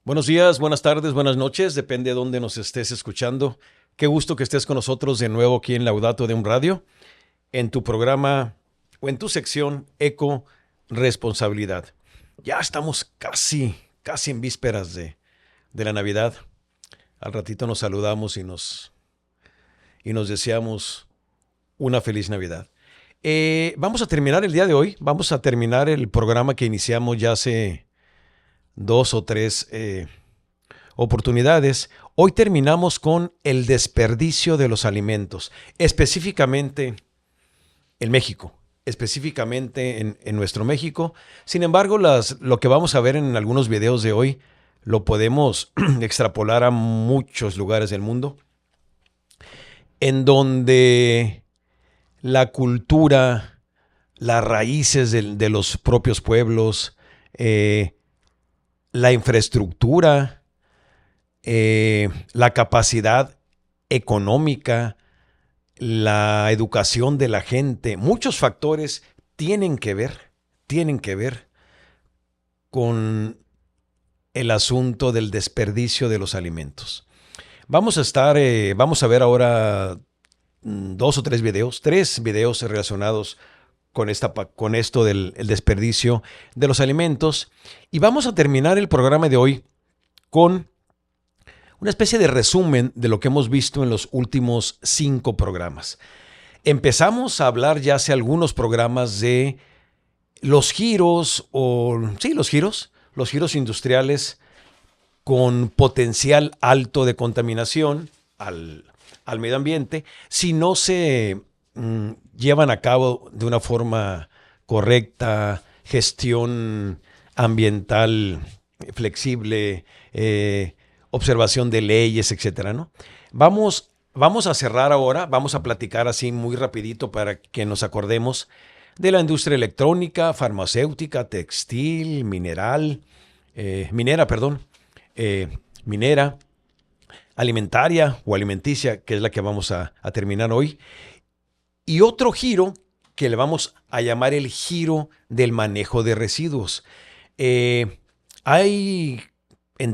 Buenos días, buenas tardes, buenas noches, depende de dónde nos estés escuchando. Qué gusto que estés con nosotros de nuevo aquí en Laudato de un Radio, en tu programa o en tu sección Eco Responsabilidad. Ya estamos casi en vísperas de la Navidad. Al ratito nos saludamos y nos deseamos una feliz Navidad. Vamos a terminar el día de hoy, vamos a terminar el programa que iniciamos ya hace dos o tres oportunidades. Hoy terminamos con el desperdicio de los alimentos, específicamente en México, específicamente en nuestro México. Sin embargo, lo que vamos a ver en algunos videos de hoy lo podemos extrapolar a muchos lugares del mundo, en donde la cultura, las raíces de los propios pueblos, la infraestructura, la capacidad económica, la educación de la gente, muchos factores tienen que ver con el asunto del desperdicio de los alimentos. Vamos a ver ahora dos o tres videos relacionados con esto del el desperdicio de los alimentos. Y vamos a terminar el programa de hoy con una especie de resumen de lo que hemos visto en los últimos 5 programas. Empezamos a hablar ya hace algunos programas de los giros, los giros industriales con potencial alto de contaminación al medio ambiente si no se llevan a cabo de una forma correcta, gestión ambiental flexible, observación de leyes, etcétera, ¿no? Vamos a cerrar ahora, vamos a platicar así muy rapidito para que nos acordemos de la industria electrónica, farmacéutica, textil, minera, alimentaria o alimenticia, que es la que vamos a terminar hoy. Y otro giro que le vamos a llamar el giro del manejo de residuos. En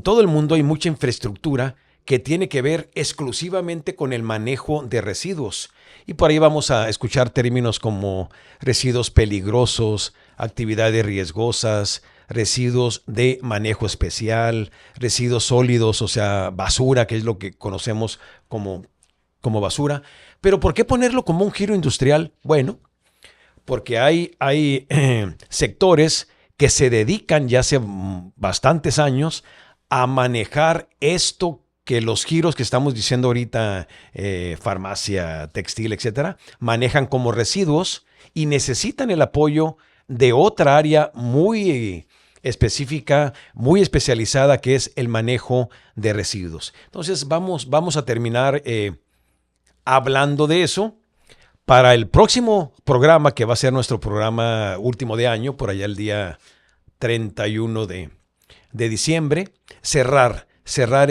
todo el mundo hay mucha infraestructura que tiene que ver exclusivamente con el manejo de residuos. Y por ahí vamos a escuchar términos como residuos peligrosos, actividades riesgosas, residuos de manejo especial, residuos sólidos, o sea, basura, que es lo que conocemos como basura. Pero ¿por qué ponerlo como un giro industrial? Bueno, porque hay sectores que se dedican ya hace bastantes años a manejar esto que los giros que estamos diciendo ahorita, farmacia, textil, etcétera, manejan como residuos y necesitan el apoyo de otra área muy específica, muy especializada, que es el manejo de residuos. Entonces vamos a terminar hablando de eso. Para el próximo programa, que va a ser nuestro programa último de año, por allá el día 31 de diciembre, cerrar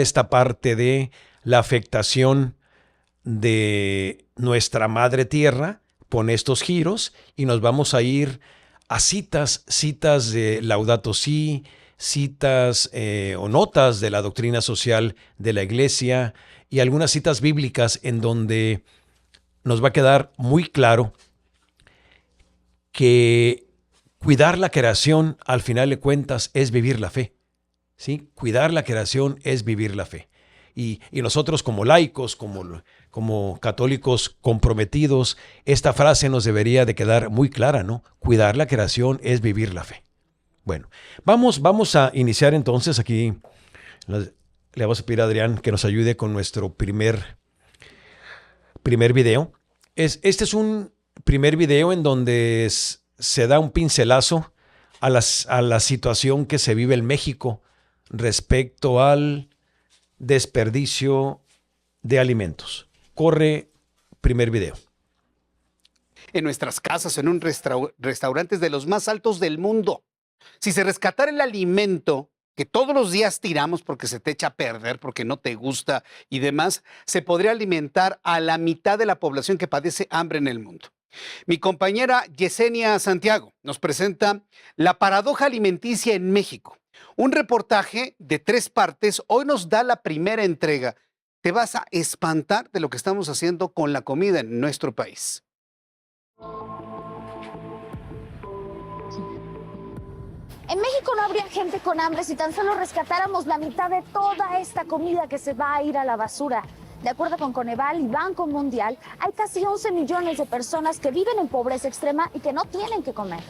esta parte de la afectación de nuestra madre tierra con estos giros, y nos vamos a ir a citas de Laudato Si, citas o notas de la doctrina social de la Iglesia y algunas citas bíblicas en donde nos va a quedar muy claro que cuidar la creación, al final de cuentas, es vivir la fe. ¿Sí? Cuidar la creación es vivir la fe. Y nosotros como laicos, como católicos comprometidos, esta frase nos debería de quedar muy clara, ¿no? Cuidar la creación es vivir la fe. Bueno, vamos a iniciar entonces aquí. Le vamos a pedir a Adrián que nos ayude con nuestro primer video. Este es un primer video en donde se da un pincelazo a la situación que se vive en México respecto al desperdicio de alimentos. Corre primer video. En nuestras casas, en un restaurantes de los más altos del mundo. Si se rescatara el alimento que todos los días tiramos porque se te echa a perder, porque no te gusta y demás, se podría alimentar a la mitad de la población que padece hambre en el mundo. Mi compañera Yesenia Santiago nos presenta La paradoja alimenticia en México. Un reportaje de 3 partes. Hoy nos da la primera entrega. Te vas a espantar de lo que estamos haciendo con la comida en nuestro país. En México no habría gente con hambre si tan solo rescatáramos la mitad de toda esta comida que se va a ir a la basura. De acuerdo con Coneval y Banco Mundial, hay casi 11 millones de personas que viven en pobreza extrema y que no tienen que comer.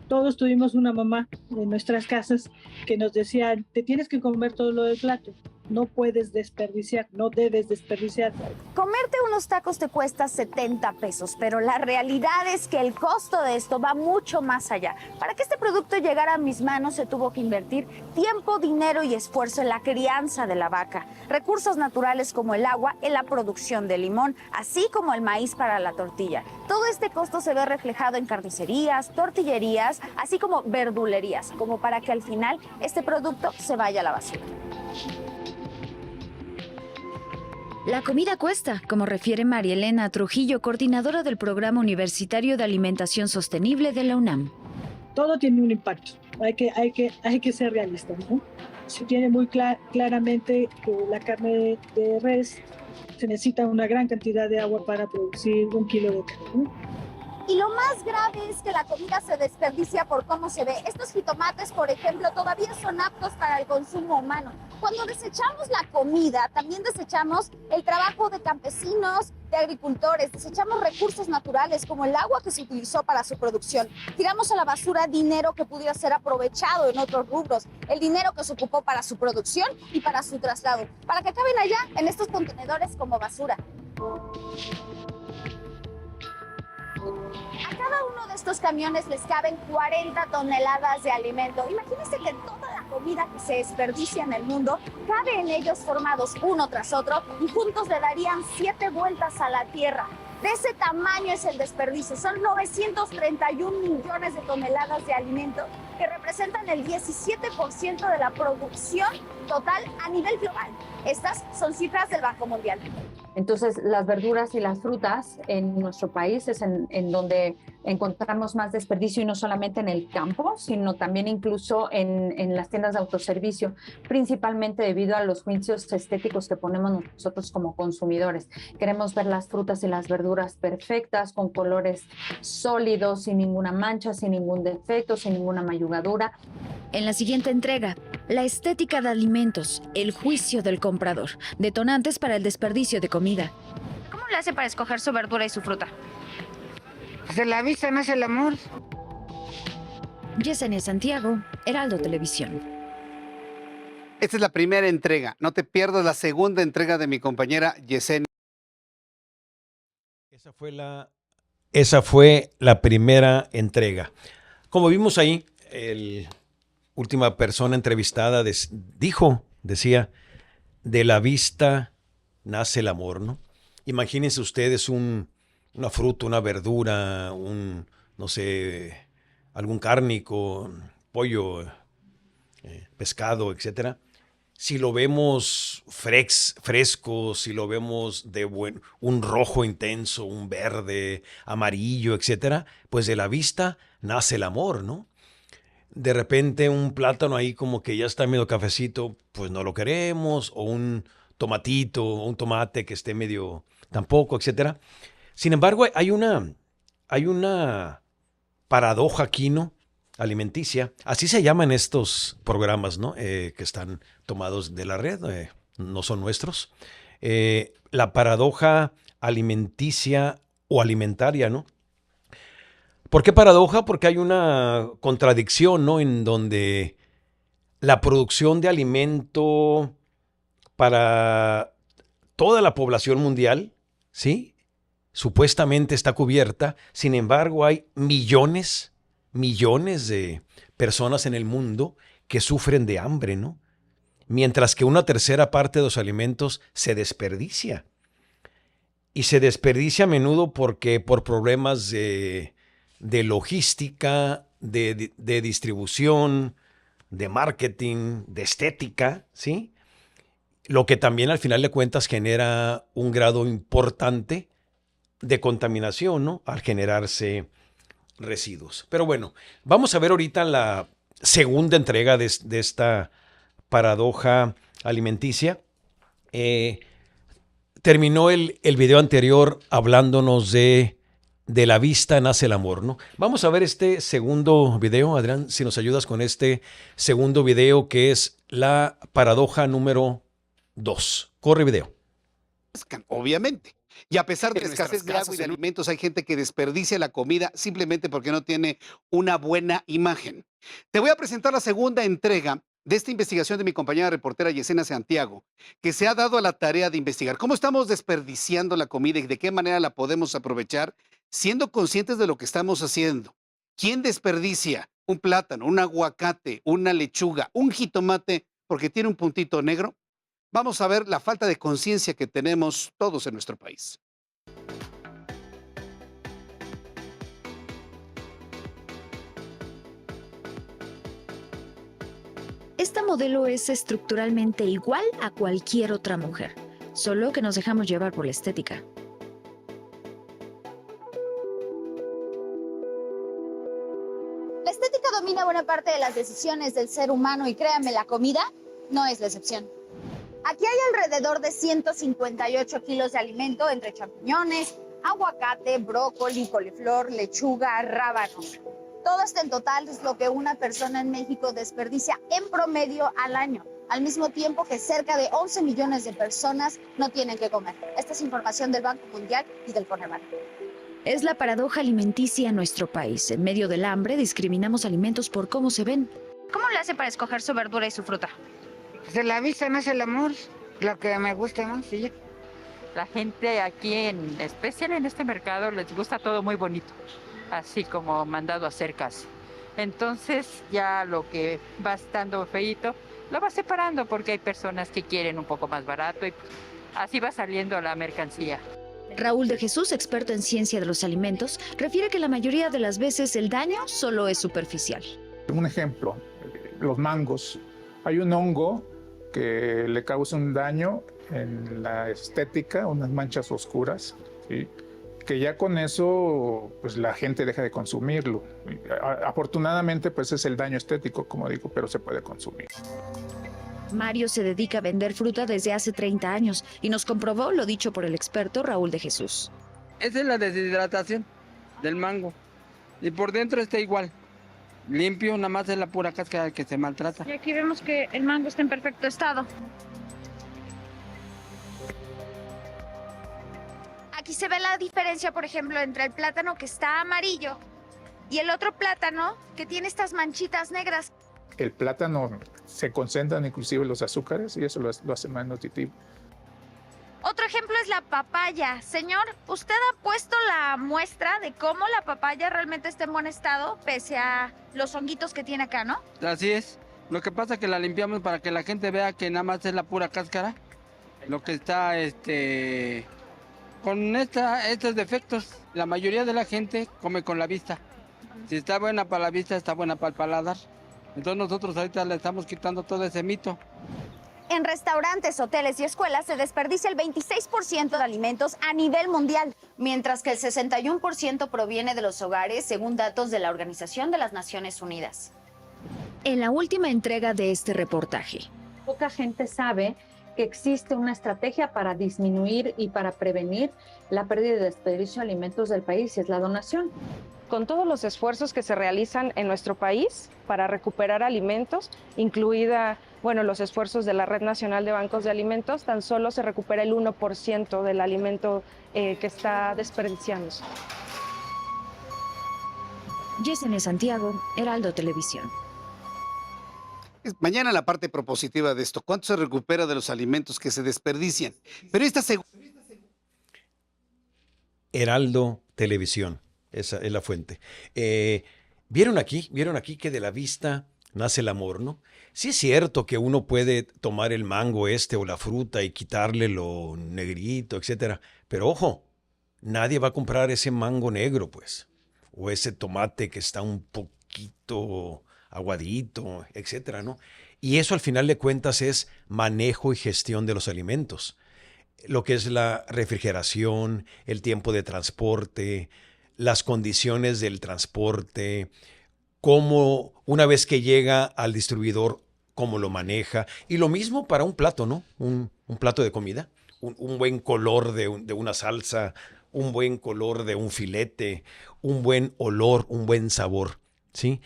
Todos tuvimos una mamá en nuestras casas que nos decía, te tienes que comer todo lo del plato, no puedes desperdiciar, no debes desperdiciar. Comerte unos tacos te cuesta 70 pesos, pero la realidad es que el costo de esto va mucho más allá. Para que este producto llegara a mis manos se tuvo que invertir tiempo, dinero y esfuerzo en la crianza de la vaca, recursos naturales como el agua en la producción de limón, así como el maíz para la tortilla. Todo este costo se ve reflejado en carnicerías, tortillerías, así como verdulerías, como para que al final este producto se vaya a la basura. La comida cuesta, como refiere María Elena Trujillo, coordinadora del Programa Universitario de Alimentación Sostenible de la UNAM. Todo tiene un impacto, hay que ser realistas, ¿no? Se tiene muy claramente que la carne de res se necesita una gran cantidad de agua para producir 1 kilo de carne, ¿no? Y lo más grave es que la comida se desperdicia por cómo se ve. Estos jitomates, por ejemplo, todavía son aptos para el consumo humano. Cuando desechamos la comida, también desechamos el trabajo de campesinos, de agricultores, desechamos recursos naturales como el agua que se utilizó para su producción. Tiramos a la basura dinero que pudiera ser aprovechado en otros rubros, el dinero que se ocupó para su producción y para su traslado, para que acaben allá en estos contenedores como basura. A cada uno de estos camiones les caben 40 toneladas de alimento. Imagínense que toda la comida que se desperdicia en el mundo cabe en ellos formados uno tras otro y juntos le darían 7 vueltas a la Tierra. De ese tamaño es el desperdicio. Son 931 millones de toneladas de alimento que representan el 17% de la producción total a nivel global. Estas son cifras del Banco Mundial. Entonces, las verduras y las frutas en nuestro país es en donde encontramos más desperdicio, y no solamente en el campo, sino también incluso en las tiendas de autoservicio, principalmente debido a los juicios estéticos que ponemos nosotros como consumidores. Queremos ver las frutas y las verduras perfectas, con colores sólidos, sin ninguna mancha, sin ningún defecto, sin ninguna mayugadura. En la siguiente entrega, la estética de alimentos, el juicio del comprador, detonantes para el desperdicio de comida. ¿Cómo le hace para escoger su verdura y su fruta? De la vista nace el amor. Yesenia Santiago, Heraldo Televisión. Esta es la primera entrega. No te pierdas la segunda entrega de mi compañera Yesenia. Esa fue la primera entrega. Como vimos ahí, última persona entrevistada decía, de la vista nace el amor, ¿no? Imagínense ustedes una fruta, una verdura, no sé, algún cárnico, pollo, pescado, etcétera. Si lo vemos fresco, si lo vemos un rojo intenso, un verde, amarillo, etcétera, pues de la vista nace el amor, ¿no? De repente un plátano ahí como que ya está medio cafecito, pues no lo queremos, o un tomatito, o un tomate que esté medio tampoco, etcétera. Sin embargo, hay una paradoja aquí, ¿no? Alimenticia, así se llaman estos programas, ¿no? Que están tomados de la red, no son nuestros. La paradoja alimenticia o alimentaria, ¿no? ¿Por qué paradoja? Porque hay una contradicción, ¿no? En donde la producción de alimento para toda la población mundial, ¿sí? Supuestamente está cubierta, sin embargo hay millones de personas en el mundo que sufren de hambre, ¿no? Mientras que una tercera parte de los alimentos se desperdicia. Y se desperdicia a menudo porque por problemas de logística, de distribución, de marketing, de estética, ¿sí? Lo que también al final de cuentas genera un grado importante de contaminación, ¿no? Al generarse residuos. Pero bueno, vamos a ver ahorita la segunda entrega de esta paradoja alimenticia. Terminó el video anterior hablándonos de la vista nace el amor, ¿no? Vamos a ver este segundo video. Adrián, si nos ayudas con este segundo video, que es la paradoja número 2. Corre video. Obviamente. Y a pesar de la escasez de agua y de alimentos, hay gente que desperdicia la comida simplemente porque no tiene una buena imagen. Te voy a presentar la segunda entrega de esta investigación de mi compañera reportera Yesenia Santiago, que se ha dado a la tarea de investigar cómo estamos desperdiciando la comida y de qué manera la podemos aprovechar, siendo conscientes de lo que estamos haciendo. ¿Quién desperdicia un plátano, un aguacate, una lechuga, un jitomate porque tiene un puntito negro? Vamos a ver la falta de conciencia que tenemos todos en nuestro país. Esta modelo es estructuralmente igual a cualquier otra mujer, solo que nos dejamos llevar por la estética. La estética domina buena parte de las decisiones del ser humano y créanme, la comida no es la excepción. Aquí hay alrededor de 158 kilos de alimento entre champiñones, aguacate, brócoli, coliflor, lechuga, rábanos. Todo esto en total es lo que una persona en México desperdicia en promedio al año, al mismo tiempo que cerca de 11 millones de personas no tienen que comer. Esta es información del Banco Mundial y del Coneval. Es la paradoja alimenticia en nuestro país. En medio del hambre discriminamos alimentos por cómo se ven. ¿Cómo le hace para escoger su verdura y su fruta? De la vista nace el amor, lo que me gusta más, sí. Ya. La gente aquí, en especial en este mercado, les gusta todo muy bonito, así como mandado a hacer casi. Entonces ya lo que va estando feíto, lo va separando porque hay personas que quieren un poco más barato y así va saliendo la mercancía. Raúl de Jesús, experto en ciencia de los alimentos, refiere que la mayoría de las veces el daño solo es superficial. Un ejemplo, los mangos. Hay un hongo que le causa un daño en la estética, unas manchas oscuras, ¿sí? Que ya con eso pues la gente deja de consumirlo. Afortunadamente pues es el daño estético, como digo, pero se puede consumir. Mario se dedica a vender fruta desde hace 30 años y nos comprobó lo dicho por el experto Raúl de Jesús. Esa es la deshidratación del mango y por dentro está igual. Limpio, nada más es la pura cáscara que se maltrata. Y aquí vemos que el mango está en perfecto estado. Aquí se ve la diferencia, por ejemplo, entre el plátano que está amarillo y el otro plátano que tiene estas manchitas negras. El plátano se concentran inclusive los azúcares y eso lo hace más nutritivo. Otro ejemplo es la papaya. Señor, usted ha puesto la muestra de cómo la papaya realmente está en buen estado, pese a los honguitos que tiene acá, ¿no? Así es. Lo que pasa es que la limpiamos para que la gente vea que nada más es la pura cáscara. Lo que está con estos defectos. La mayoría de la gente come con la vista. Si está buena para la vista, está buena para el paladar. Entonces nosotros ahorita le estamos quitando todo ese mito. En restaurantes, hoteles y escuelas se desperdicia el 26% de alimentos a nivel mundial, mientras que el 61% proviene de los hogares, según datos de la Organización de las Naciones Unidas. En la última entrega de este reportaje, Poca gente sabe que existe una estrategia para disminuir y para prevenir la pérdida de desperdicio de alimentos del país, y es la donación. Con todos los esfuerzos que se realizan en nuestro país para recuperar alimentos, incluida, los esfuerzos de la Red Nacional de Bancos de Alimentos, tan solo se recupera el 1% del alimento que está desperdiciándose. Yesenia Santiago, Heraldo Televisión. Mañana la parte propositiva de esto. ¿Cuánto se recupera de los alimentos que se desperdician? Pero esta Heraldo Televisión. Esa es la fuente. ¿Vieron aquí que de la vista nace el amor, ¿no? Sí es cierto que uno puede tomar el mango o la fruta y quitarle lo negrito, etcétera. Pero ojo, nadie va a comprar ese mango negro, pues. O ese tomate que está un poquito aguadito, etcétera, ¿no? Y eso al final de cuentas es manejo y gestión de los alimentos. lo que es la refrigeración, el tiempo de transporte, las condiciones del transporte, cómo una vez que llega al distribuidor, cómo lo maneja. Y lo mismo para un plato, ¿no? Un plato de comida, un buen color de una salsa, un buen color de un filete, un buen olor, un buen sabor, ¿sí?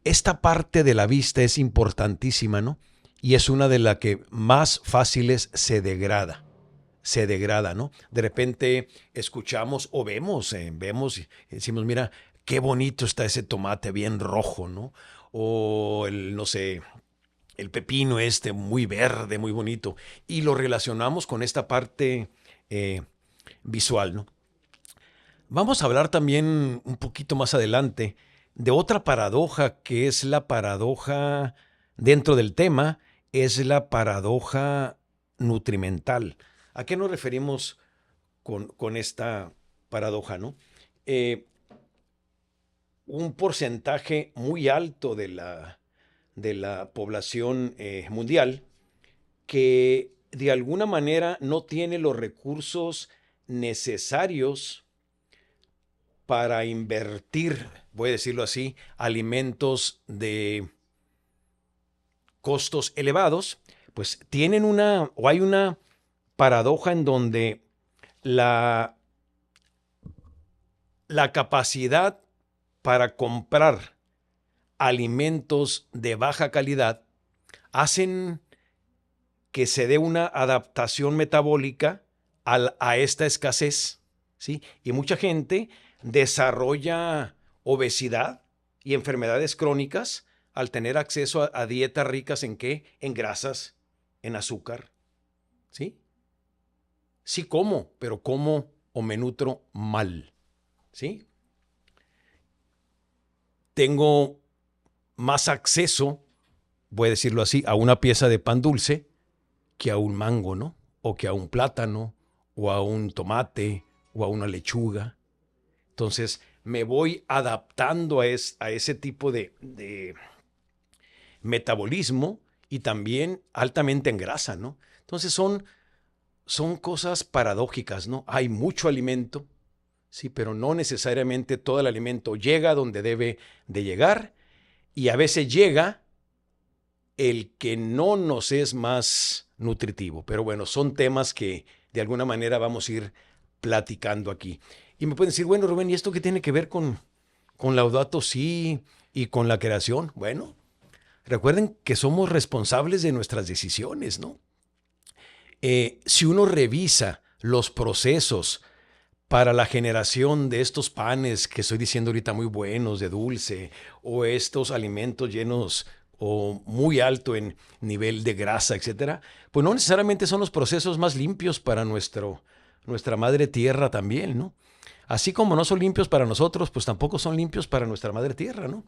Esta parte de la vista es importantísima, ¿no? Y es una de las que más fáciles se degrada, ¿no? De repente escuchamos o vemos y decimos, mira, qué bonito está ese tomate bien rojo, ¿no? O no sé, el pepino muy verde, muy bonito. Y lo relacionamos con esta parte visual, ¿no? Vamos a hablar también un poquito más adelante de otra paradoja que es la paradoja dentro del tema, es la paradoja nutrimental. ¿A qué nos referimos con esta paradoja, no? Un porcentaje muy alto de la población mundial que de alguna manera no tiene los recursos necesarios para invertir, voy a decirlo así, alimentos de costos elevados, pues hay una paradoja en donde la capacidad para comprar alimentos de baja calidad hacen que se dé una adaptación metabólica a esta escasez, ¿sí? Y mucha gente desarrolla obesidad y enfermedades crónicas al tener acceso a dietas ricas ¿en qué? En grasas, en azúcar, ¿sí? Sí como, pero como o me nutro mal, ¿sí? Tengo más acceso, voy a decirlo así, a una pieza de pan dulce que a un mango, ¿no? O que a un plátano, o a un tomate, o a una lechuga. Entonces, me voy adaptando a ese tipo de metabolismo y también altamente en grasa, ¿no? Entonces, son cosas paradójicas, ¿no? Hay mucho alimento, sí, pero no necesariamente todo el alimento llega donde debe de llegar, y a veces llega el que no nos es más nutritivo. Pero bueno, son temas que de alguna manera vamos a ir platicando aquí. Y me pueden decir, bueno, Rubén, ¿y esto qué tiene que ver con Laudato Si y con la creación? Bueno, recuerden que somos responsables de nuestras decisiones, ¿no? Si uno revisa los procesos para la generación de estos panes que estoy diciendo ahorita muy buenos, de dulce, o estos alimentos llenos o muy alto en nivel de grasa, etcétera, pues no necesariamente son los procesos más limpios para nuestra madre tierra también, ¿no? Así como no son limpios para nosotros, pues tampoco son limpios para nuestra madre tierra, ¿no?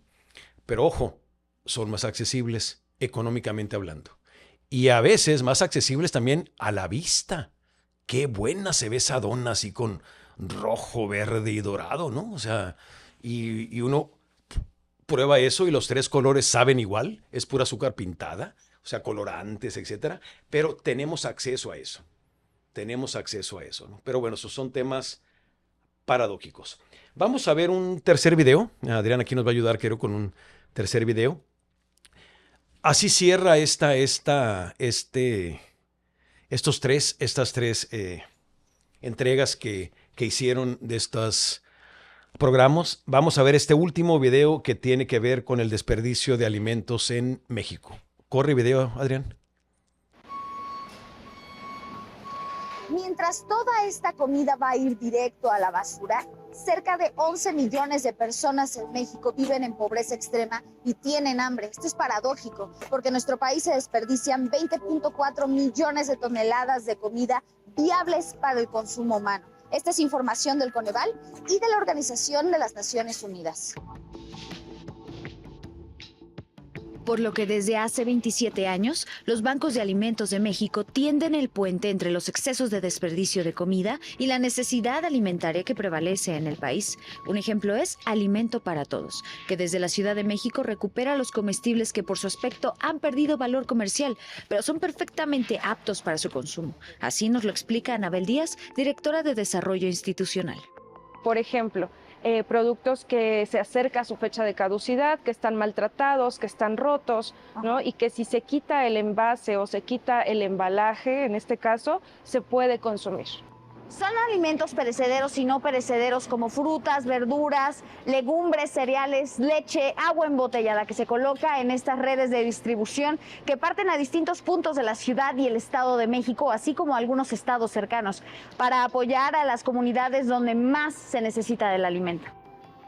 Pero ojo, son más accesibles económicamente hablando. Y a veces más accesibles también a la vista. Qué buena se ve esa dona así con rojo, verde y dorado, ¿no? O sea, y uno prueba eso y los tres colores saben igual, es pura azúcar pintada, o sea, colorantes, etcétera, pero tenemos acceso a eso. ¿No? Pero bueno, esos son temas paradójicos. Vamos a ver un tercer video. Adrián aquí nos va a ayudar, creo, con un tercer video. Así cierra estas tres entregas que hicieron de estos programas. Vamos a ver este último video que tiene que ver con el desperdicio de alimentos en México. Corre video, Adrián. Mientras toda esta comida va a ir directo a la basura, cerca de 11 millones de personas en México viven en pobreza extrema y tienen hambre. Esto es paradójico, porque en nuestro país se desperdician 20.4 millones de toneladas de comida viables para el consumo humano. Esta es información del Coneval y de la Organización de las Naciones Unidas. Por lo que desde hace 27 años, los bancos de alimentos de México tienden el puente entre los excesos de desperdicio de comida y la necesidad alimentaria que prevalece en el país. Un ejemplo es Alimento para Todos, que desde la Ciudad de México recupera los comestibles que por su aspecto han perdido valor comercial, pero son perfectamente aptos para su consumo. Así nos lo explica Anabel Díaz, directora de Desarrollo Institucional. Por ejemplo, productos que se acerca a su fecha de caducidad, que están maltratados, que están rotos, ¿no? Y que si se quita el envase o se quita el embalaje, en este caso, se puede consumir. Son alimentos perecederos y no perecederos como frutas, verduras, legumbres, cereales, leche, agua embotellada que se coloca en estas redes de distribución que parten a distintos puntos de la ciudad y el Estado de México, así como algunos estados cercanos, para apoyar a las comunidades donde más se necesita del alimento.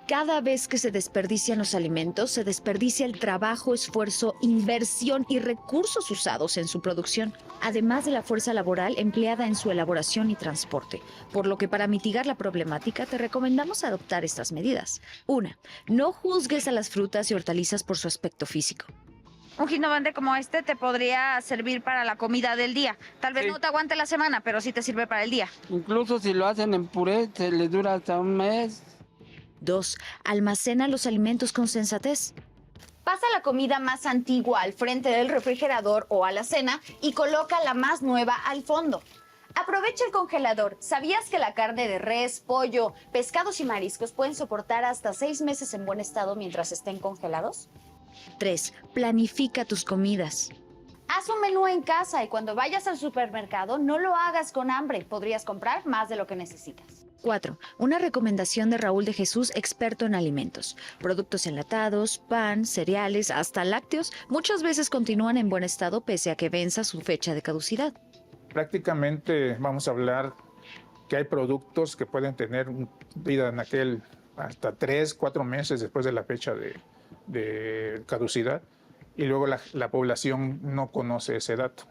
Cada vez que se desperdician los alimentos, se desperdicia el trabajo, esfuerzo, inversión y recursos usados en su producción, además de la fuerza laboral empleada en su elaboración y transporte. Por lo que para mitigar la problemática te recomendamos adoptar estas medidas. 1. No juzgues a las frutas y hortalizas por su aspecto físico. Un jitomate como este te podría servir para la comida del día. Tal vez no te aguante la semana, pero sí te sirve para el día. Incluso si lo hacen en puré, se les dura hasta un mes. 2. Almacena los alimentos con sensatez. Pasa la comida más antigua al frente del refrigerador o alacena y coloca la más nueva al fondo. Aprovecha el congelador. ¿Sabías que la carne de res, pollo, pescados y mariscos pueden soportar hasta 6 meses en buen estado mientras estén congelados? 3. Planifica tus comidas. Haz un menú en casa y cuando vayas al supermercado no lo hagas con hambre. Podrías comprar más de lo que necesitas. 4. Una recomendación de Raúl de Jesús, experto en alimentos. Productos enlatados, pan, cereales, hasta lácteos, muchas veces continúan en buen estado pese a que venza su fecha de caducidad. Prácticamente vamos a hablar que hay productos que pueden tener vida en aquel hasta 3, 4 meses después de la fecha de caducidad y luego la población no conoce ese dato.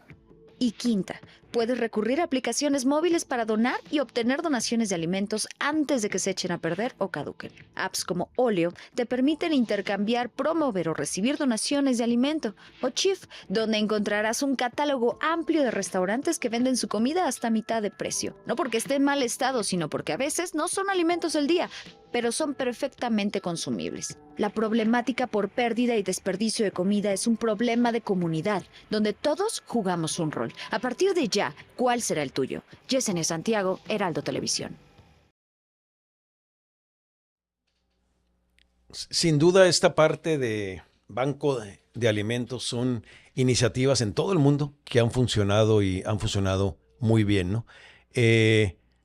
Y 5. Puedes recurrir a aplicaciones móviles para donar y obtener donaciones de alimentos antes de que se echen a perder o caduquen. Apps como Olio te permiten intercambiar, promover o recibir donaciones de alimento. O Chief, donde encontrarás un catálogo amplio de restaurantes que venden su comida hasta mitad de precio. No porque esté en mal estado, sino porque a veces no son alimentos del día, pero son perfectamente consumibles. La problemática por pérdida y desperdicio de comida es un problema de comunidad, donde todos jugamos un rol. A partir de ya, ¿cuál será el tuyo? Yesenia Santiago, Heraldo Televisión. Sin duda, esta parte de banco de alimentos son iniciativas en todo el mundo que han funcionado y han funcionado muy bien, ¿no?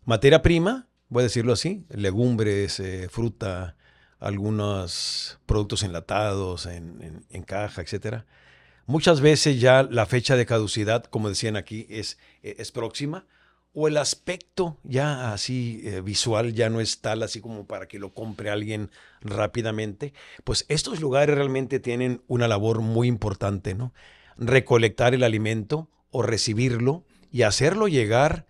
Materia prima, voy a decirlo así, legumbres, fruta, algunos productos enlatados en caja, etcétera. Muchas veces ya la fecha de caducidad, como decían aquí, es próxima, o el aspecto ya así visual ya no es tal así como para que lo compre alguien rápidamente. Pues estos lugares realmente tienen una labor muy importante, ¿no? Recolectar el alimento o recibirlo y hacerlo llegar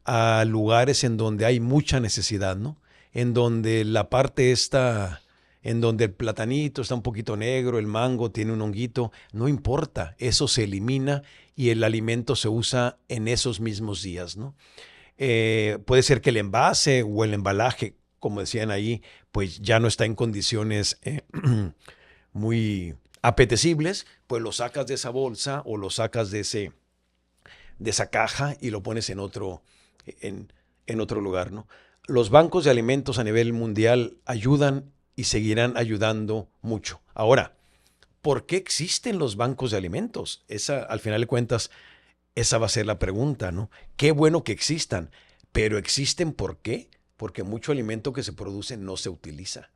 a lugares en donde hay mucha necesidad, ¿no? En donde la parte está, en donde el platanito está un poquito negro, el mango tiene un honguito, no importa, eso se elimina y el alimento se usa en esos mismos días, ¿no? Puede ser que el envase o el embalaje, como decían ahí, pues ya no está en condiciones muy apetecibles, pues lo sacas de esa bolsa o lo sacas de esa caja y lo pones en otro lugar, ¿no? Los bancos de alimentos a nivel mundial ayudan y seguirán ayudando mucho. Ahora, ¿por qué existen los bancos de alimentos? Esa, al final de cuentas, esa va a ser la pregunta, ¿no? Qué bueno que existan, pero ¿existen por qué? Porque mucho alimento que se produce no se utiliza.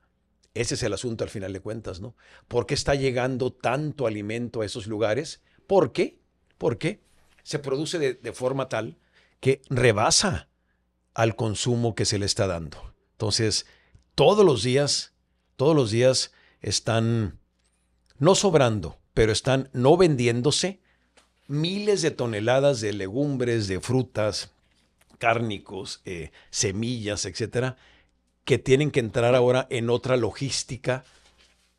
Ese es el asunto al final de cuentas, ¿no? ¿Por qué está llegando tanto alimento a esos lugares? ¿Por qué? Porque se produce de forma tal que rebasa al consumo que se le está dando. Entonces, todos los días están no sobrando, pero están no vendiéndose miles de toneladas de legumbres, de frutas, cárnicos, semillas, etcétera, que tienen que entrar ahora en otra logística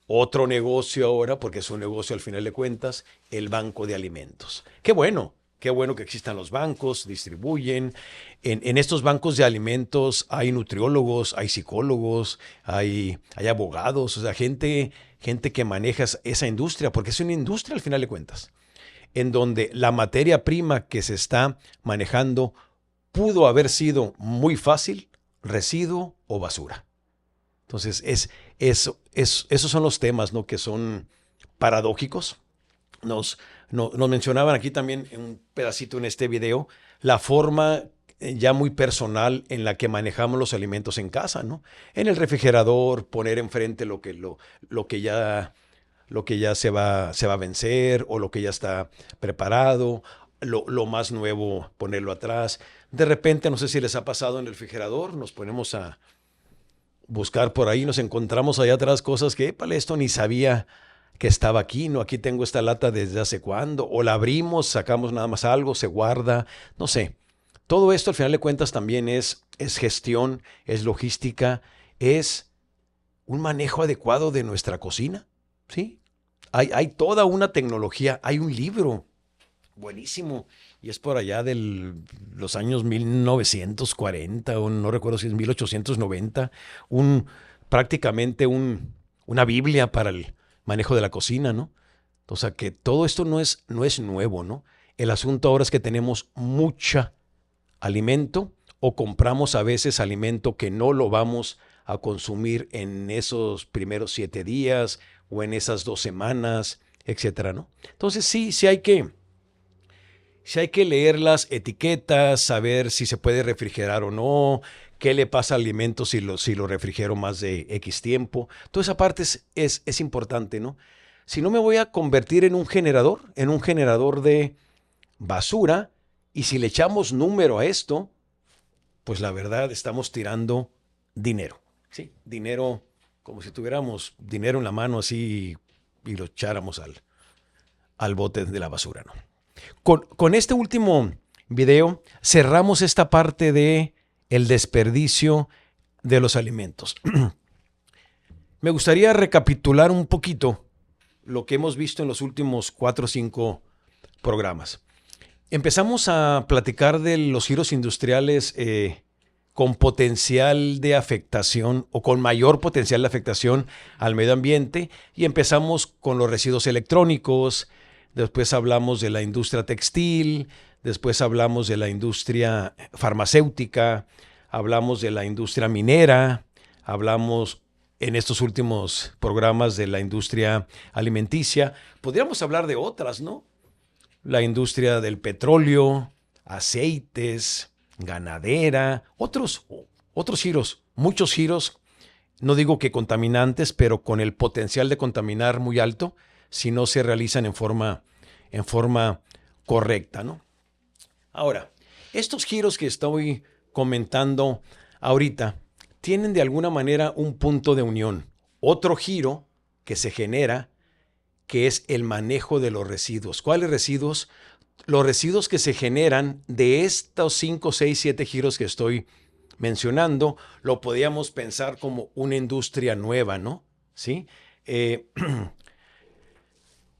Otro negocio ahora, porque es un negocio al final de cuentas, el banco de alimentos. Qué bueno que existan los bancos, distribuyen. En estos bancos de alimentos hay nutriólogos, hay psicólogos, hay abogados, o sea, gente que maneja esa industria, porque es una industria al final de cuentas, en donde la materia prima que se está manejando pudo haber sido muy fácil, residuo o basura. Entonces, esos son los temas, ¿no?, que son paradójicos. Nos mencionaban aquí también en un pedacito en este video la forma ya muy personal en la que manejamos los alimentos en casa, ¿no? En el refrigerador, poner enfrente lo que ya se va a vencer o lo que ya está preparado, lo más nuevo ponerlo atrás. De repente, no sé si les ha pasado en el refrigerador, nos ponemos a buscar por ahí, nos encontramos allá atrás cosas que, esto ni sabía que estaba aquí, ¿no? Aquí tengo esta lata desde hace cuándo, o la abrimos, sacamos nada más algo, se guarda, no sé. Todo esto al final de cuentas también es gestión, es logística, es un manejo adecuado de nuestra cocina, ¿sí? Hay toda una tecnología, hay un libro buenísimo, y es por allá de los años 1940, o no recuerdo si es 1890, prácticamente una Biblia para el manejo de la cocina, ¿no? O sea que todo esto no es nuevo, ¿no? El asunto ahora es que tenemos mucha alimento, o compramos a veces alimento que no lo vamos a consumir en esos primeros 7 días o en esas 2 semanas, etcétera, ¿no? Entonces sí hay que leer las etiquetas, saber si se puede refrigerar o no, qué le pasa al alimento si lo refrigero más de X tiempo. Toda esa parte es importante, ¿no? Si no, me voy a convertir en un generador de basura, y si le echamos número a esto, pues la verdad estamos tirando dinero, ¿sí? Dinero, como si tuviéramos dinero en la mano así y lo echáramos al bote de la basura, ¿no? Con este último video cerramos esta parte de el desperdicio de los alimentos. Me gustaría recapitular un poquito lo que hemos visto en los últimos 4 o 5 programas. Empezamos a platicar de los giros industriales con potencial de afectación, o con mayor potencial de afectación al medio ambiente, y empezamos con los residuos electrónicos. Después hablamos de la industria textil, después hablamos de la industria farmacéutica, hablamos de la industria minera, hablamos en estos últimos programas de la industria alimenticia. Podríamos hablar de otras, ¿no? La industria del petróleo, aceites, ganadera, otros giros, muchos giros, no digo que contaminantes, pero con el potencial de contaminar muy alto si no se realizan en forma correcta, ¿no? Ahora, estos giros que estoy comentando ahorita tienen de alguna manera un punto de unión. Otro giro que se genera, que es el manejo de los residuos. ¿Cuáles residuos? Los residuos que se generan de estos 5, 6, 7 giros que estoy mencionando, lo podríamos pensar como una industria nueva, ¿no? ¿Sí?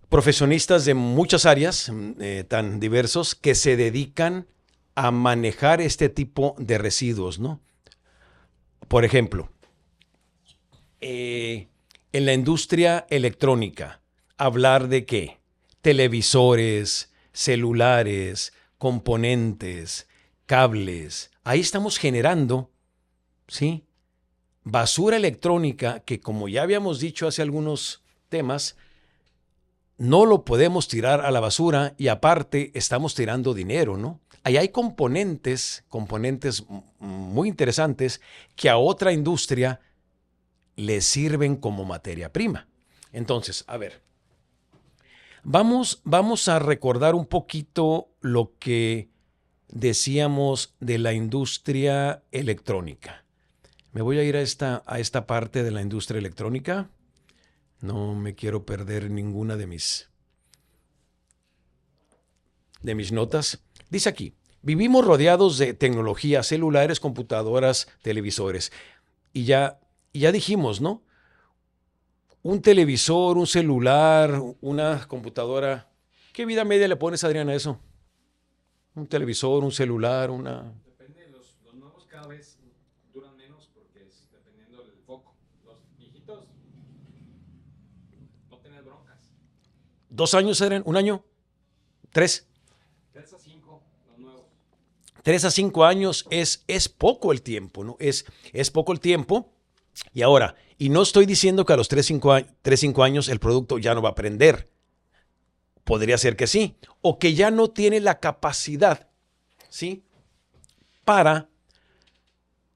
Profesionistas de muchas áreas tan diversos que se dedican a manejar este tipo de residuos, ¿no? Por ejemplo, en la industria electrónica, hablar de qué: televisores, celulares, componentes, cables. Ahí estamos generando, ¿sí?, basura electrónica que, como ya habíamos dicho hace algunos temas, no lo podemos tirar a la basura, y aparte estamos tirando dinero, ¿no? Ahí hay componentes muy interesantes que a otra industria le sirven como materia prima. Entonces, a ver, vamos a recordar un poquito lo que decíamos de la industria electrónica. Me voy a ir a esta parte de la industria electrónica. No me quiero perder ninguna de mis notas. Dice aquí: vivimos rodeados de tecnología, celulares, computadoras, televisores. Y ya dijimos, ¿no? un televisor, un celular, una computadora, ¿qué vida media le pones, Adrián, a eso? Un televisor, un celular, una... Depende de los nuevos cada vez duran menos porque es dependiendo del foco. Los viejitos no tienen broncas. 2 años, Adrián, 1 año, 3. 3 a 5, los nuevos. 3 a 5 años es poco el tiempo, ¿no? Es poco el tiempo. Y ahora, y no estoy diciendo que a los 3-5 años el producto ya no va a aprender. Podría ser que sí. O que ya no tiene la capacidad, ¿sí? Para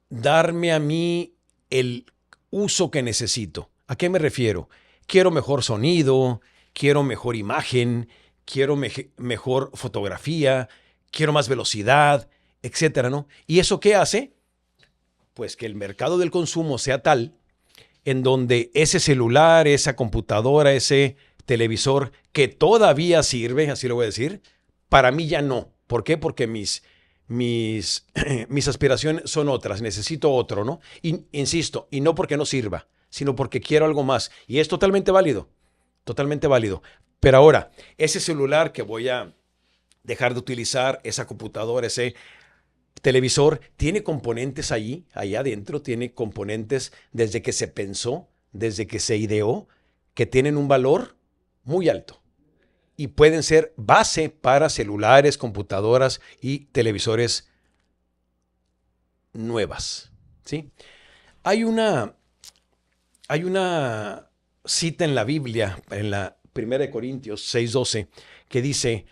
darme a mí el uso que necesito. ¿A qué me refiero? Quiero mejor sonido, quiero mejor imagen, quiero mejor fotografía, quiero más velocidad, etcétera, ¿no? ¿Y eso qué hace? Pues que el mercado del consumo sea tal en donde ese celular, esa computadora, ese televisor que todavía sirve, así lo voy a decir, para mí ya no. ¿Por qué? Porque mis aspiraciones son otras, necesito otro, ¿no? Y, insisto, y no porque no sirva, sino porque quiero algo más. Y es totalmente válido, totalmente válido. Pero ahora, ese celular que voy a dejar de utilizar, esa computadora, ese televisor, tiene componentes allá adentro, tiene componentes desde que se pensó, desde que se ideó, que tienen un valor muy alto y pueden ser base para celulares, computadoras y televisores nuevas, ¿sí? Hay una cita en la Biblia, en la 1 Corintios 6:12, que dice,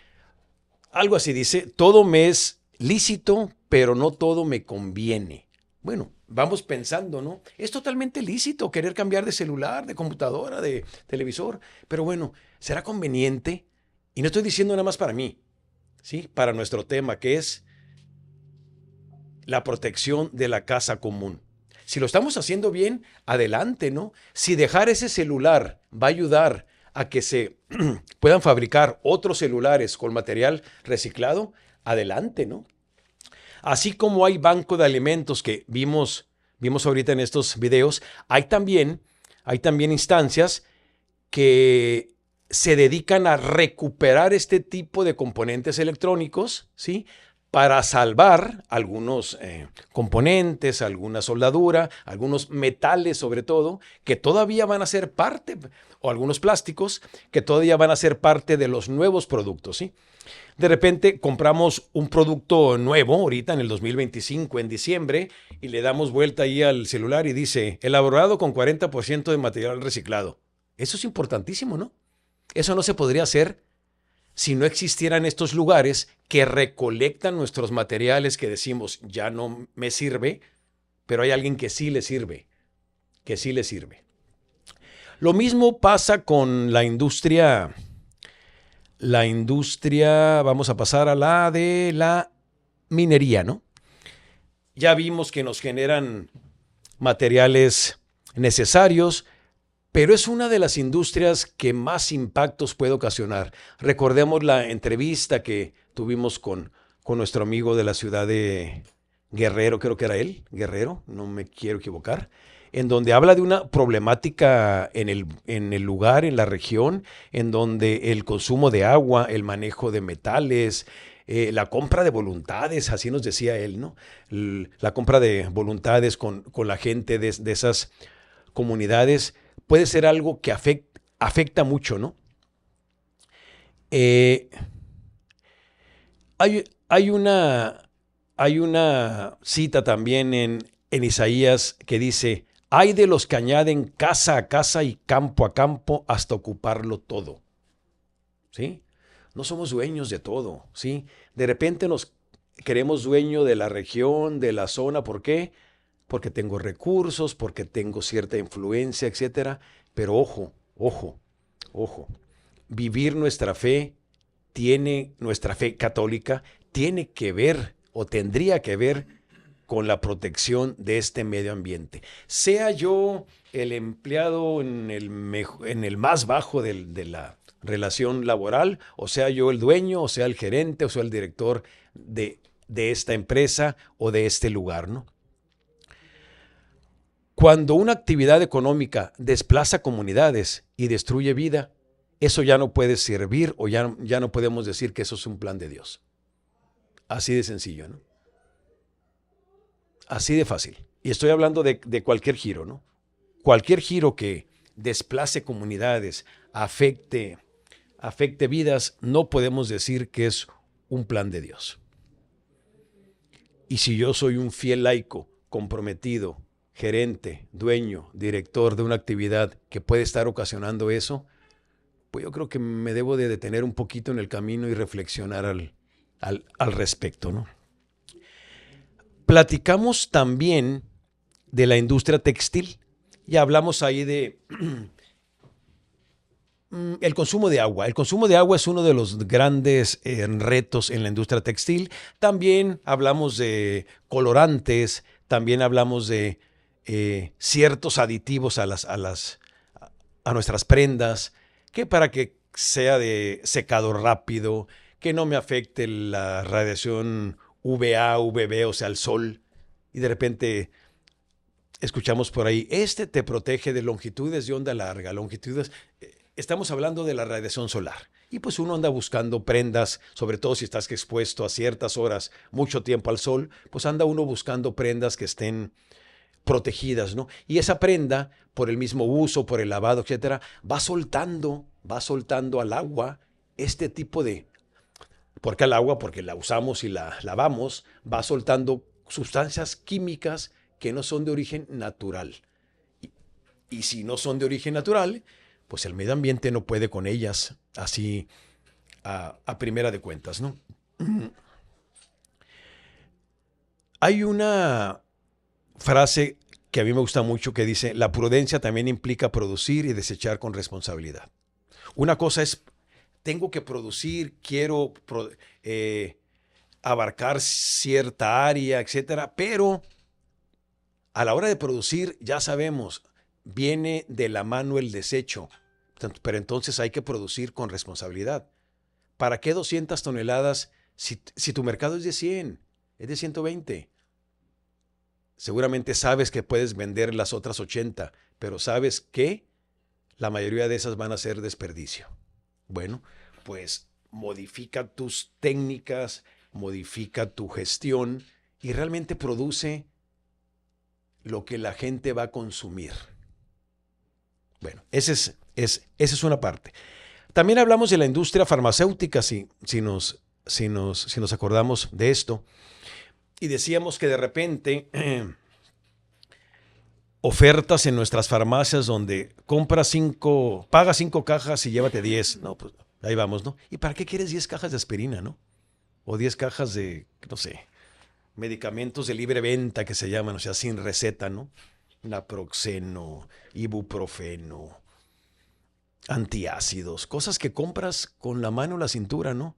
algo así dice, todo me es lícito, pero no todo me conviene. Bueno, vamos pensando, ¿no? Es totalmente lícito querer cambiar de celular, de computadora, de televisor, pero bueno, ¿será conveniente? Y no estoy diciendo nada más para mí, ¿sí? Para nuestro tema, que es la protección de la casa común. Si lo estamos haciendo bien, adelante, ¿no? Si dejar ese celular va a ayudar a que se puedan fabricar otros celulares con material reciclado, adelante, ¿no? Así como hay banco de alimentos que vimos ahorita en estos videos, hay también instancias que se dedican a recuperar este tipo de componentes electrónicos, ¿sí? Para salvar algunos componentes, alguna soldadura, algunos metales sobre todo, que todavía van a ser parte, o algunos plásticos, que todavía van a ser parte de los nuevos productos, ¿sí? De repente compramos un producto nuevo ahorita en el 2025, en diciembre, y le damos vuelta ahí al celular y dice, elaborado con 40% de material reciclado. Eso es importantísimo, ¿no? Eso no se podría hacer si no existieran estos lugares que recolectan nuestros materiales que decimos, ya no me sirve, pero hay alguien que sí le sirve, que sí le sirve. Lo mismo pasa con la industria, vamos a pasar a la de la minería, ¿no? Ya vimos que nos generan materiales necesarios, pero es una de las industrias que más impactos puede ocasionar. Recordemos la entrevista que tuvimos con nuestro amigo de la ciudad de Guerrero, creo que era él, Guerrero, no me quiero equivocar, en donde habla de una problemática en el lugar, en la región, en donde el consumo de agua, el manejo de metales, la compra de voluntades, así nos decía él, ¿no? La compra de voluntades con la gente de esas comunidades puede ser algo que afecta mucho, ¿no? Hay una cita también en Isaías que dice, hay de los que añaden casa a casa y campo a campo hasta ocuparlo todo, ¿sí? No somos dueños de todo, ¿sí? De repente nos creemos dueño de la región, de la zona, ¿por qué? Porque tengo recursos, porque tengo cierta influencia, etcétera. Pero ojo, vivir nuestra fe católica, tiene que ver o tendría que ver con la protección de este medio ambiente. Sea yo el empleado en el más bajo de la relación laboral, o sea yo el dueño, o sea el gerente, o sea el director de esta empresa o de este lugar, ¿no? Cuando una actividad económica desplaza comunidades y destruye vida, eso ya no puede servir o ya no podemos decir que eso es un plan de Dios. Así de sencillo, ¿no? Así de fácil. Y estoy hablando de cualquier giro, ¿no? Cualquier giro que desplace comunidades, afecte vidas, no podemos decir que es un plan de Dios. Y si yo soy un fiel laico, comprometido, gerente, dueño, director de una actividad que puede estar ocasionando eso, pues yo creo que me debo de detener un poquito en el camino y reflexionar al respecto, ¿no? Platicamos también de la industria textil. Ya hablamos ahí de el consumo de agua. El consumo de agua es uno de los grandes retos en la industria textil. También hablamos de colorantes, también hablamos de ciertos aditivos a nuestras prendas, que para que sea de secado rápido, que no me afecte la radiación UVA, UVB, o sea, el sol, y de repente escuchamos por ahí, te protege de longitudes de onda larga, estamos hablando de la radiación solar. Y pues uno anda buscando prendas, sobre todo si estás expuesto a ciertas horas, mucho tiempo al sol, pues anda uno buscando prendas que estén protegidas, ¿no? Y esa prenda, por el mismo uso, por el lavado, etcétera, va soltando al agua este tipo de... ¿Por qué al agua? Porque la usamos y la lavamos, va soltando sustancias químicas que no son de origen natural. Y si no son de origen natural, pues el medio ambiente no puede con ellas, así a primera de cuentas, ¿no? Hay una frase que a mí me gusta mucho que dice, la prudencia también implica producir y desechar con responsabilidad. Una cosa es, tengo que producir, quiero abarcar cierta área, etcétera, pero a la hora de producir, ya sabemos, viene de la mano el desecho, pero entonces hay que producir con responsabilidad. ¿Para qué 200 toneladas si tu mercado es de 100, es de 120? Seguramente sabes que puedes vender las otras 80, pero sabes que la mayoría de esas van a ser desperdicio. Bueno, pues modifica tus técnicas, modifica tu gestión y realmente produce lo que la gente va a consumir. Bueno, esa es una parte. También hablamos de la industria farmacéutica, si nos acordamos de esto. Y decíamos que de repente ofertas en nuestras farmacias donde paga 5 cajas y llévate 10. No, pues ahí vamos, ¿no? ¿Y para qué quieres 10 cajas de aspirina, no? O 10 cajas de, no sé, medicamentos de libre venta que se llaman, o sea, sin receta, ¿no? Naproxeno, ibuprofeno, antiácidos, cosas que compras con la mano en la cintura, ¿no?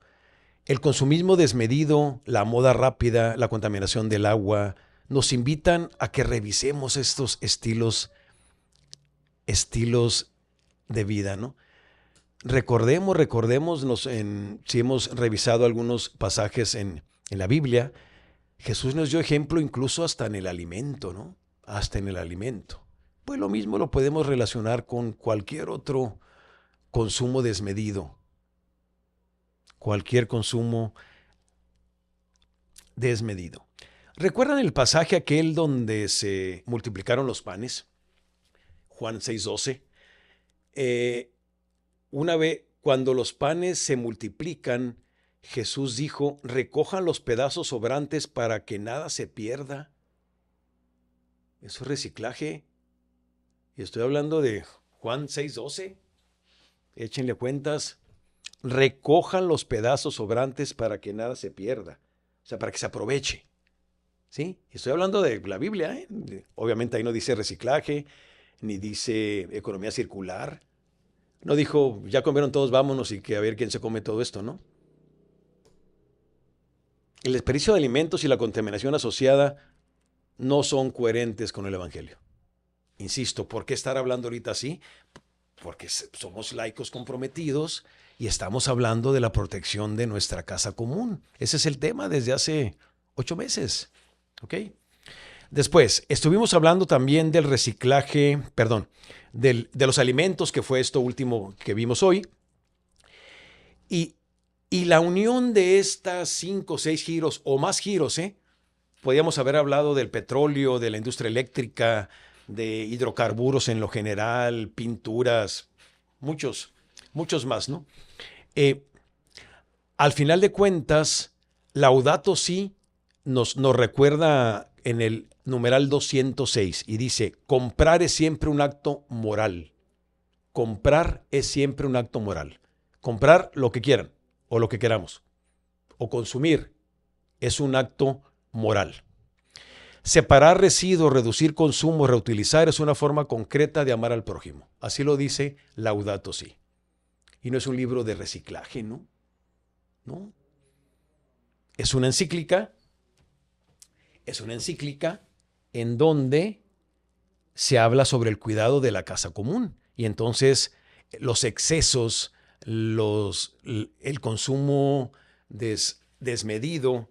El consumismo desmedido, la moda rápida, la contaminación del agua, nos invitan a que revisemos estos estilos de vida, ¿no? Recordémonos si hemos revisado algunos pasajes en la Biblia, Jesús nos dio ejemplo incluso hasta en el alimento, ¿no? Hasta en el alimento. Pues lo mismo lo podemos relacionar con cualquier otro consumo desmedido. Cualquier consumo desmedido. ¿Recuerdan el pasaje aquel donde se multiplicaron los panes? Juan 6:12. Una vez, cuando los panes se multiplican, Jesús dijo, recojan los pedazos sobrantes para que nada se pierda. Eso es reciclaje. Y estoy hablando de Juan 6:12. Échenle cuentas. Recojan los pedazos sobrantes para que nada se pierda. O sea, para que se aproveche. ¿Sí? Estoy hablando de la Biblia, ¿eh? Obviamente ahí no dice reciclaje, ni dice economía circular. No dijo, ya comieron todos, vámonos y que a ver quién se come todo esto, ¿no? El desperdicio de alimentos y la contaminación asociada no son coherentes con el Evangelio. Insisto, ¿por qué estar hablando ahorita así? Porque somos laicos comprometidos y estamos hablando de la protección de nuestra casa común. Ese es el tema desde hace 8 meses. ¿Ok? Después, estuvimos hablando también del reciclaje, perdón, de los alimentos, que fue esto último que vimos hoy. Y la unión de estas 5 o 6 giros o más giros, podríamos haber hablado del petróleo, de la industria eléctrica, de hidrocarburos en lo general, pinturas, muchos más, ¿no? Al final de cuentas, Laudato Si nos recuerda en el numeral 206 y dice: comprar es siempre un acto moral. Comprar es siempre un acto moral. Comprar lo que quieran o lo que queramos. O consumir es un acto moral. Separar residuos, reducir consumo, reutilizar es una forma concreta de amar al prójimo. Así lo dice Laudato Si. Y no es un libro de reciclaje, ¿no? No. Es una encíclica. Es una encíclica en donde se habla sobre el cuidado de la casa común. Y entonces los excesos, el consumo desmedido,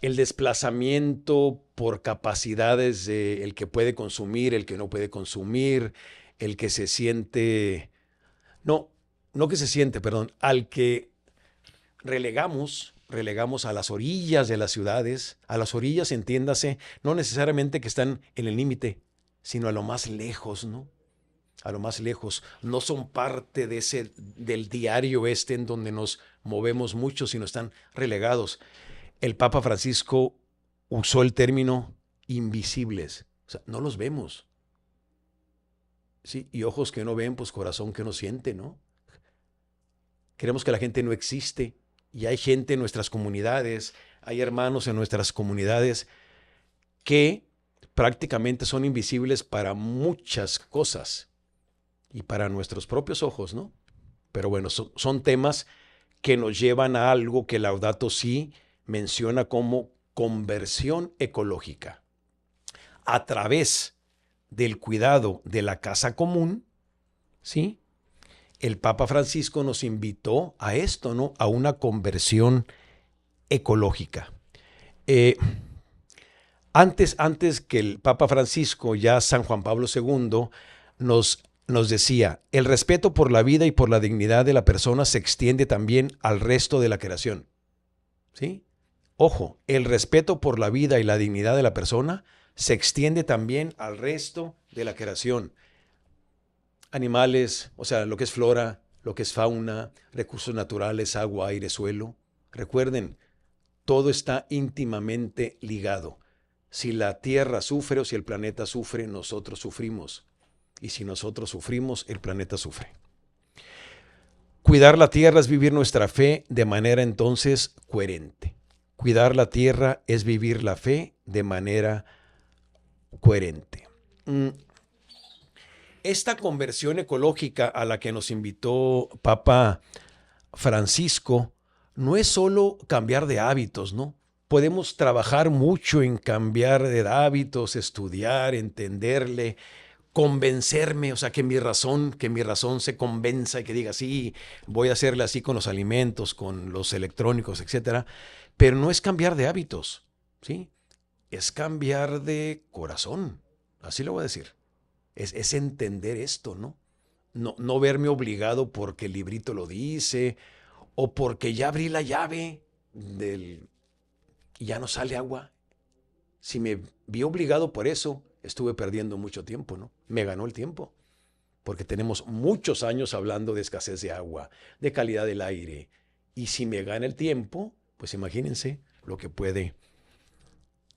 el desplazamiento por capacidades de el que puede consumir, el que no puede consumir, el que se siente, no que se siente, perdón, al que relegamos a las orillas de las ciudades, a las orillas, entiéndase, no necesariamente que están en el límite, sino a lo más lejos, ¿no? A lo más lejos. No son parte del diario en donde nos movemos mucho, sino están relegados. El Papa Francisco usó el término invisibles. O sea, no los vemos. Sí, y ojos que no ven, pues corazón que no siente, ¿no? Creemos que la gente no existe. Y hay gente en nuestras comunidades, hay hermanos en nuestras comunidades que prácticamente son invisibles para muchas cosas y para nuestros propios ojos, ¿no? Pero bueno, son temas que nos llevan a algo que Laudato Si menciona como conversión ecológica. A través del cuidado de la casa común, ¿sí? El Papa Francisco nos invitó a esto, ¿no? A una conversión ecológica. Antes que el Papa Francisco, ya San Juan Pablo II, nos decía: el respeto por la vida y por la dignidad de la persona se extiende también al resto de la creación. ¿Sí? Ojo, el respeto por la vida y la dignidad de la persona se extiende también al resto de la creación. Animales, o sea, lo que es flora, lo que es fauna, recursos naturales, agua, aire, suelo. Recuerden, todo está íntimamente ligado. Si la Tierra sufre o si el planeta sufre, nosotros sufrimos. Y si nosotros sufrimos, el planeta sufre. Cuidar la Tierra es vivir nuestra fe de manera entonces coherente. Cuidar la Tierra es vivir la fe de manera coherente. Esta conversión ecológica a la que nos invitó Papa Francisco no es solo cambiar de hábitos, ¿no? Podemos trabajar mucho en cambiar de hábitos, estudiar, entenderle, convencerme, o sea, que mi razón se convenza y que diga: sí, voy a hacerle así con los alimentos, con los electrónicos, etcétera. Pero no es cambiar de hábitos, ¿sí? Es cambiar de corazón, así lo voy a decir. Es entender esto, ¿no? No verme obligado porque el librito lo dice o porque ya abrí la llave y ya no sale agua. Si me vi obligado por eso, estuve perdiendo mucho tiempo, ¿no? Me ganó el tiempo, porque tenemos muchos años hablando de escasez de agua, de calidad del aire. Y si me gana el tiempo, pues imagínense lo que puede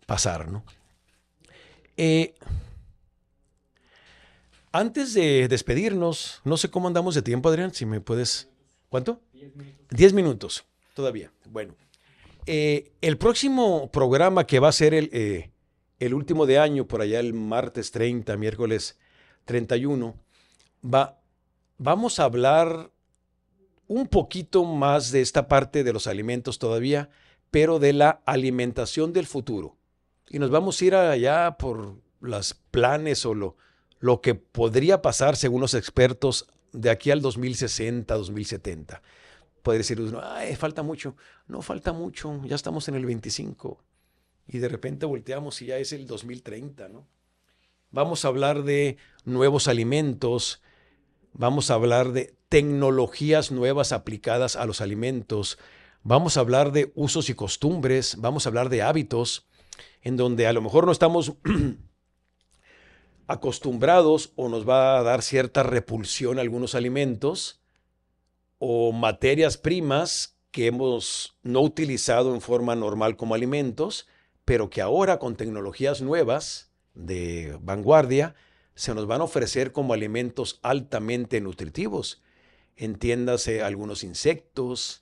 pasar, ¿no? Antes de despedirnos, no sé cómo andamos de tiempo, Adrián, si me puedes... ¿Cuánto? 10 minutos todavía. Bueno, el próximo programa, que va a ser el último de año, por allá el martes 30, miércoles 31, vamos a hablar un poquito más de esta parte de los alimentos todavía, pero de la alimentación del futuro. Y nos vamos a ir allá por los planes o lo que podría pasar, según los expertos, de aquí al 2060, 2070. Puede decir uno: ay, falta mucho. No falta mucho, ya estamos en el 25. Y de repente volteamos y ya es el 2030, ¿no? Vamos a hablar de nuevos alimentos, vamos a hablar de tecnologías nuevas aplicadas a los alimentos, vamos a hablar de usos y costumbres, vamos a hablar de hábitos, en donde a lo mejor no estamos acostumbrados o nos va a dar cierta repulsión a algunos alimentos o materias primas que hemos no utilizado en forma normal como alimentos, pero que ahora con tecnologías nuevas de vanguardia se nos van a ofrecer como alimentos altamente nutritivos. Entiéndase algunos insectos,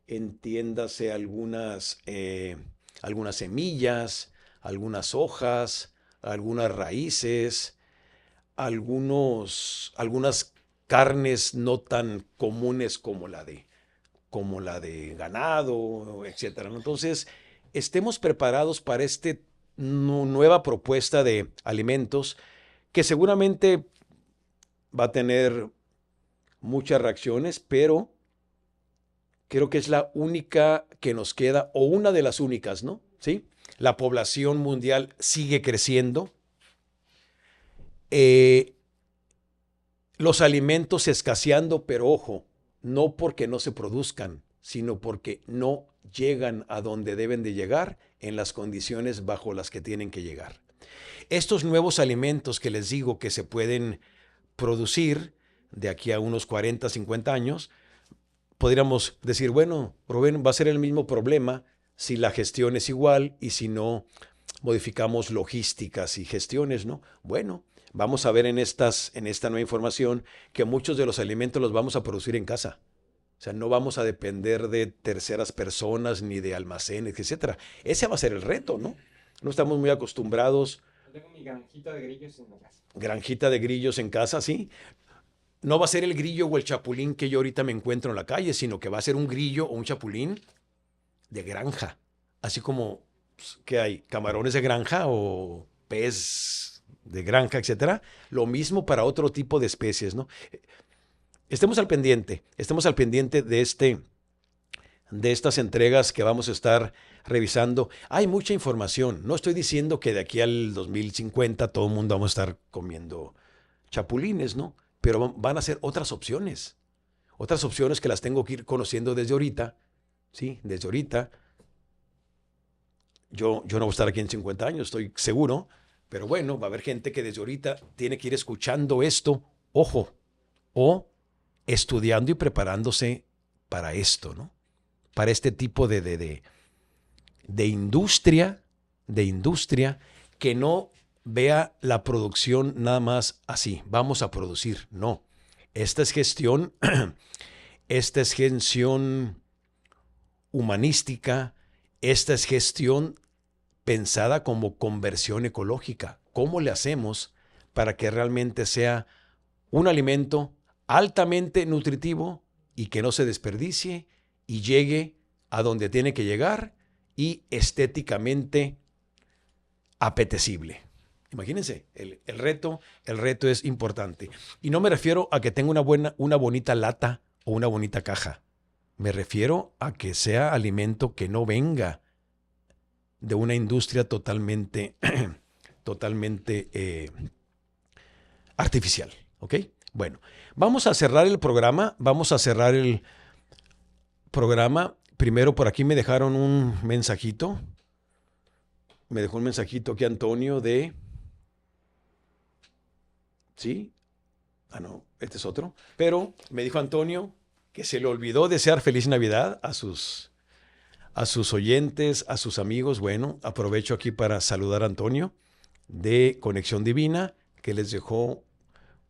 entiéndase algunas semillas, algunas hojas, algunas raíces, algunas carnes no tan comunes como la de ganado, etcétera, ¿no? Entonces, estemos preparados para esta nueva propuesta de alimentos que seguramente va a tener muchas reacciones, pero creo que es la única que nos queda, o una de las únicas, ¿no? ¿Sí? La población mundial sigue creciendo. Los alimentos escaseando, pero ojo, no porque no se produzcan, sino porque no llegan a donde deben de llegar en las condiciones bajo las que tienen que llegar. Estos nuevos alimentos que les digo que se pueden producir de aquí a unos 40, 50 años, podríamos decir, bueno, Rubén, va a ser el mismo problema si la gestión es igual y si no modificamos logísticas y gestiones, ¿no? Bueno, vamos a ver en esta nueva información que muchos de los alimentos los vamos a producir en casa. O sea, no vamos a depender de terceras personas ni de almacenes, etcétera. Ese va a ser el reto, ¿no? No estamos muy acostumbrados. Tengo mi granjita de grillos en la casa. Granjita de grillos en casa, sí. No va a ser el grillo o el chapulín que yo ahorita me encuentro en la calle, sino que va a ser un grillo o un chapulín de granja. Así como, ¿qué hay? Camarones de granja o pez de granja, etcétera. Lo mismo para otro tipo de especies, ¿no? Estemos al pendiente de estas entregas que vamos a estar revisando. Hay mucha información. No estoy diciendo que de aquí al 2050 todo el mundo vamos a estar comiendo chapulines, ¿no? Pero van a ser otras opciones que las tengo que ir conociendo desde ahorita, ¿sí? Desde ahorita. Yo no voy a estar aquí en 50 años, estoy seguro, pero bueno, va a haber gente que desde ahorita tiene que ir escuchando esto, ojo, o estudiando y preparándose para esto, ¿no? Para este tipo de industria que no vea la producción nada más así, vamos a producir, no. Esta es gestión humanística, esta es gestión pensada como conversión ecológica. ¿Cómo le hacemos para que realmente sea un alimento altamente nutritivo y que no se desperdicie y llegue a donde tiene que llegar y estéticamente apetecible? Imagínense, el reto es importante. Y no me refiero a que tenga una bonita lata o una bonita caja. Me refiero a que sea alimento que no venga de una industria totalmente artificial. ¿Ok? Bueno, vamos a cerrar el programa. Primero por aquí me dejaron un mensajito. Me dejó un mensajito aquí Antonio de... ¿Sí? Ah, no, este es otro. Pero me dijo Antonio que se le olvidó desear feliz Navidad a sus oyentes, a sus amigos. Bueno, aprovecho aquí para saludar a Antonio de Conexión Divina, que les dejó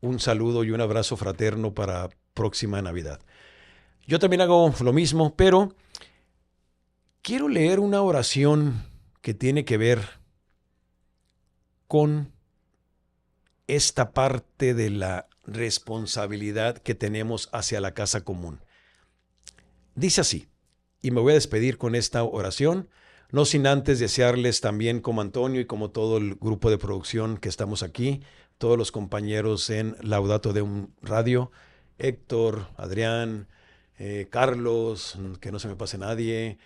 un saludo y un abrazo fraterno para próxima Navidad. Yo también hago lo mismo, pero quiero leer una oración que tiene que ver con esta parte de la responsabilidad que tenemos hacia la casa común. Dice así, y me voy a despedir con esta oración, no sin antes desearles también, como Antonio y como todo el grupo de producción que estamos aquí, todos los compañeros en Laudato Deum Radio, Héctor, Adrián, Carlos, que no se me pase nadie,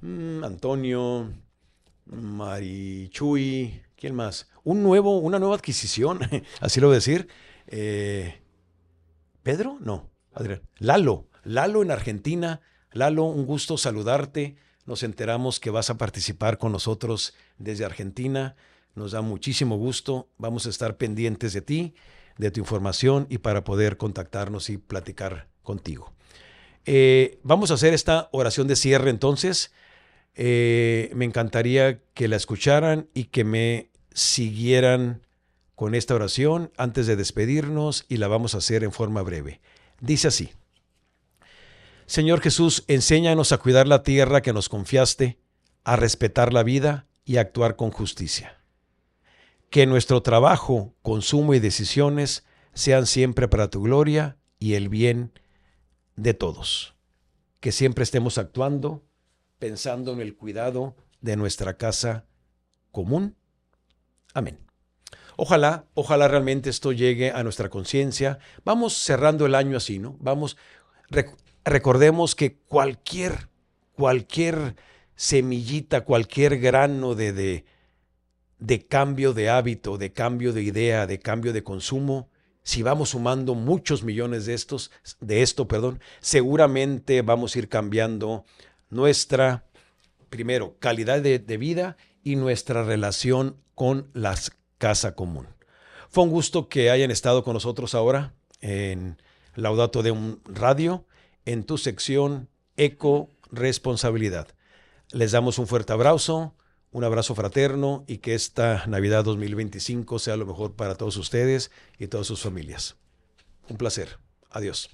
Antonio, Marichuy, ¿quién más? Una nueva adquisición, así lo voy a decir. ¿Pedro? No, Adrián. Lalo en Argentina. Lalo, un gusto saludarte. Nos enteramos que vas a participar con nosotros desde Argentina. Nos da muchísimo gusto. Vamos a estar pendientes de ti, de tu información y para poder contactarnos y platicar contigo. Vamos a hacer esta oración de cierre entonces. Me encantaría que la escucharan y que me siguieran con esta oración antes de despedirnos, y la vamos a hacer en forma breve. Dice así: Señor Jesús, enséñanos a cuidar la tierra que nos confiaste, a respetar la vida y a actuar con justicia. Que nuestro trabajo, consumo y decisiones sean siempre para tu gloria y el bien de todos. Que siempre estemos actuando, pensando en el cuidado de nuestra casa común. Amén. Ojalá realmente esto llegue a nuestra conciencia. Vamos cerrando el año así, ¿no? Recordemos que cualquier semillita, cualquier grano de cambio de hábito, de cambio de idea, de cambio de consumo, si vamos sumando muchos millones de esto, seguramente vamos a ir cambiando nuestra, primero, calidad de vida y nuestra relación con la casa común. Fue un gusto que hayan estado con nosotros ahora en Laudato Deum Radio, en tu sección Eco-Responsabilidad. Les damos un fuerte abrazo, un abrazo fraterno, y que esta Navidad 2025 sea lo mejor para todos ustedes y todas sus familias. Un placer. Adiós.